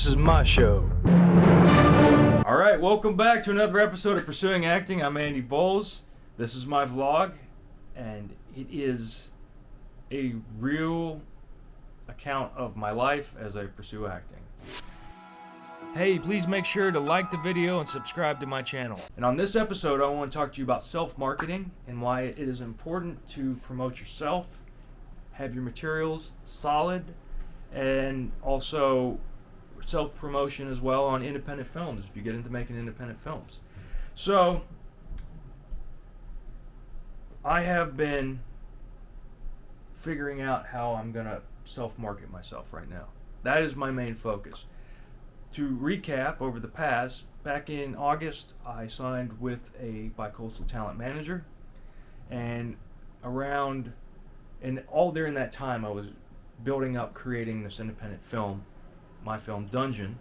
This is my show. All right, welcome back to another episode of Pursuing Acting. I'm Andy Bowles. This is my vlog, and it is a real account of my life as I pursue acting. Hey, please make sure to like the video and subscribe to my channel. And on this episode, I want to talk to you about self-marketing and why it is important to promote yourself, have your materials solid, and also self-promotion as well on independent films if you get into making independent films. So I have been figuring out how I'm gonna self-market myself right now. That is my main focus. To recap, over the past, back in August, I signed with a Bicoastal talent manager, and all during that time I was building up creating this independent film, my film Dungeon,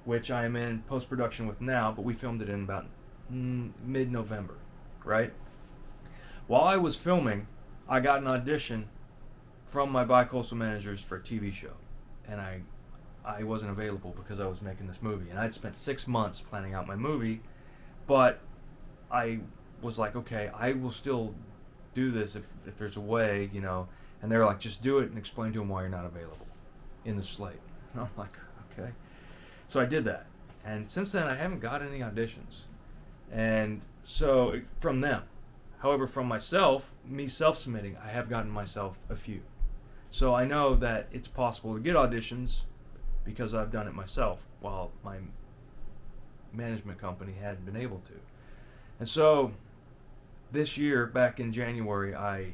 which I am in post-production with now, but we filmed it in about mid-November, right? While I was filming, I got an audition from my Bicoastal managers for a TV show, and I wasn't available because I was making this movie, and I'd spent 6 months planning out my movie, but I was like, okay, I will still do this if there's a way, you know. And they were like, just do it and explain to them why you're not available in the slate. And I'm like, okay. So I did that. And since then, I haven't got any auditions. And so, from them. However, from myself, me self-submitting, I have gotten myself a few. So I know that it's possible to get auditions because I've done it myself, while my management company hadn't been able to. And so, this year, back in January, I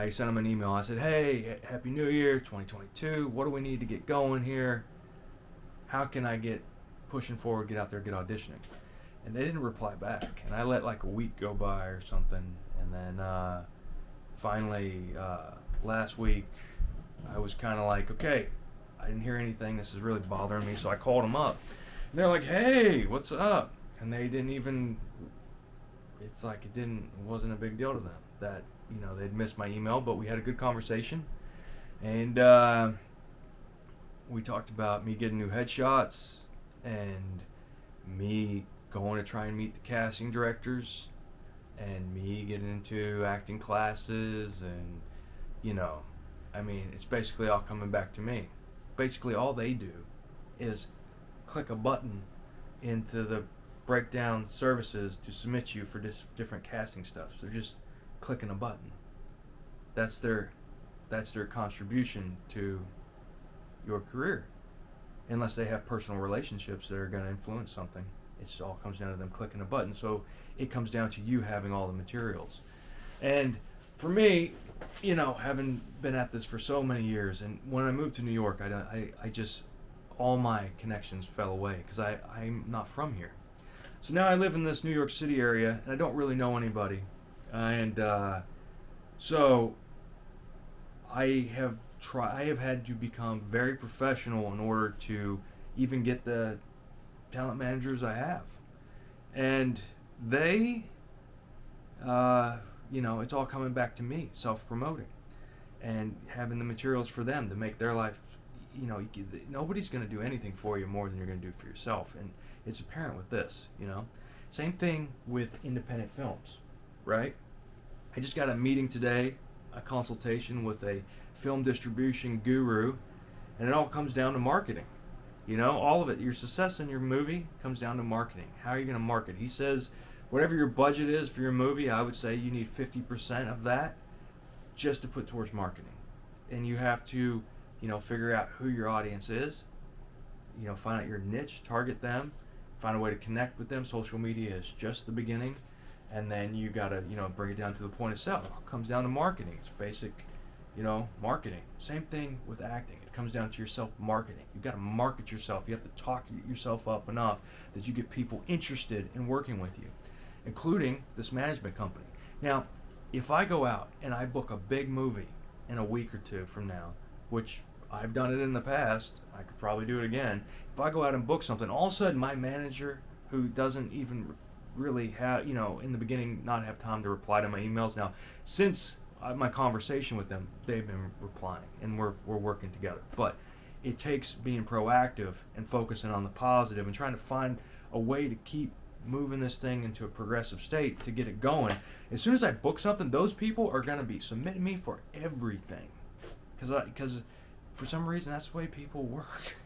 sent them an email. I said, hey, Happy New Year, 2022. What do we need to get going here? How can I get pushing forward, get out there, get auditioning? And they didn't reply back. And I let like a week go by or something. And then finally, last week, I was kind of like, okay, I didn't hear anything. This is really bothering me. So I called them up. And they're like, hey, what's up? And they didn't even, it's like it wasn't a big deal to them that, you know, they'd missed my email, but we had a good conversation, and we talked about me getting new headshots and me going to try and meet the casting directors and me getting into acting classes, and, you know, I mean, it's basically all coming back to me. Basically all they do is click a button into the breakdown services to submit you for different casting stuff. So they're just clicking a button. That's their contribution to your career. Unless they have personal relationships that are going to influence something, it all comes down to them clicking a button. So it comes down to you having all the materials. And for me, you know, having been at this for so many years, and when I moved to New York, I just, all my connections fell away because I'm not from here. So now I live in this New York City area, and I don't really know anybody. And so I have had to become very professional in order to even get the talent managers I have. And they, you know, it's all coming back to me, self-promoting, and having the materials for them to make their life, you know, nobody's going to do anything for you more than you're going to do for yourself. And it's apparent with this, you know. Same thing with independent films, right? I just got a meeting today, a consultation with a film distribution guru, and it all comes down to marketing. You know, all of it. Your success in your movie comes down to marketing. How are you going to market? He says, whatever your budget is for your movie, I would say you need 50% of that just to put towards marketing. And you have to, you know, figure out who your audience is, you know, find out your niche, target them, find a way to connect with them. Social media is just the beginning. And then you got to, you know, bring it down to the point of sale. It all comes down to marketing. It's basic, you know, marketing. Same thing with acting. It comes down to your self-marketing. You've got to market yourself. You have to talk yourself up enough that you get people interested in working with you, including this management company. Now, if I go out and I book a big movie in a week or two from now, which I've done it in the past, I could probably do it again. If I go out and book something, all of a sudden my manager, who doesn't even really have, you know, in the beginning not have time to reply to my emails. Now, since my conversation with them, they've been replying, and we're working together. But it takes being proactive and focusing on the positive and trying to find a way to keep moving this thing into a progressive state to get it going. As soon as I book something, those people are going to be submitting me for everything, because for some reason that's the way people work.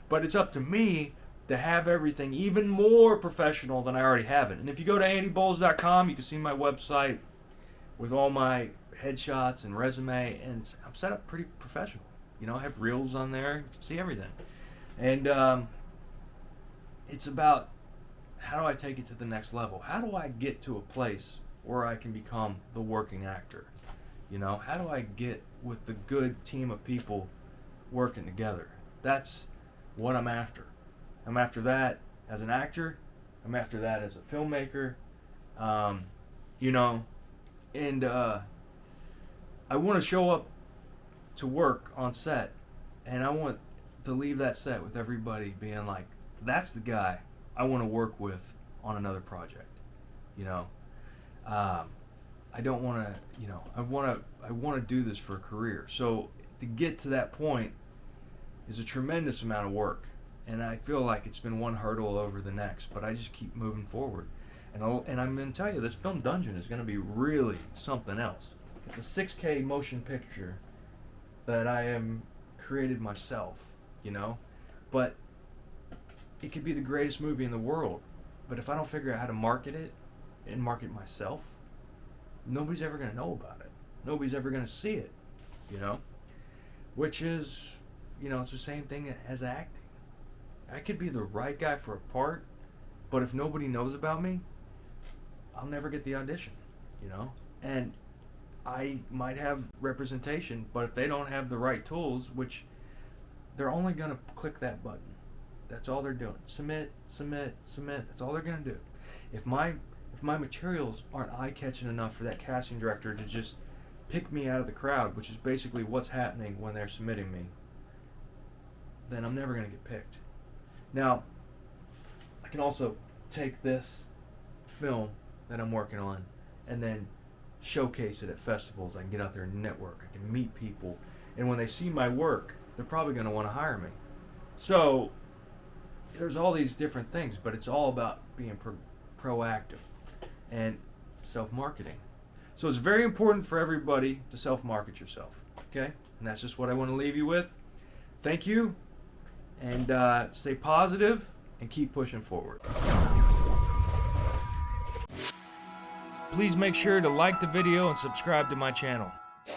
But it's up to me to have everything even more professional than I already have it. And if you go to andybowles.com, you can see my website with all my headshots and resume, and I'm set up pretty professional. You know, I have reels on there. You can see everything. And it's about, how do I take it to the next level? How do I get to a place where I can become the working actor? You know, how do I get with the good team of people working together? That's what I'm after. I'm after that as an actor. I'm after that as a filmmaker. You know, and I want to show up to work on set, and I want to leave that set with everybody being like, that's the guy I want to work with on another project. You know, I don't want to, you know, I want to do this for a career. So to get to that point is a tremendous amount of work, and I feel like it's been one hurdle over the next, but I just keep moving forward. And I'm going to tell you, this film Dungeon is going to be really something else. It's a 6K motion picture that I am created myself, you know, but it could be the greatest movie in the world, but if I don't figure out how to market it and market myself, nobody's ever going to know about it. Nobody's ever going to see it, you know, which is, you know, it's the same thing as acting. I could be the right guy for a part, but if nobody knows about me, I'll never get the audition, you know, and I might have representation, but if they don't have the right tools, which they're only going to click that button. That's all they're doing. Submit, submit, submit. That's all they're going to do. If my materials aren't eye-catching enough for that casting director to just pick me out of the crowd, which is basically what's happening when they're submitting me, then I'm never going to get picked. Now, I can also take this film that I'm working on and then showcase it at festivals. I can get out there and network. I can meet people. And when they see my work, they're probably going to want to hire me. So there's all these different things, but it's all about being proactive and self-marketing. So it's very important for everybody to self-market yourself, okay? And that's just what I want to leave you with. Thank you, and stay positive and keep pushing forward. Please make sure to like the video and subscribe to my channel.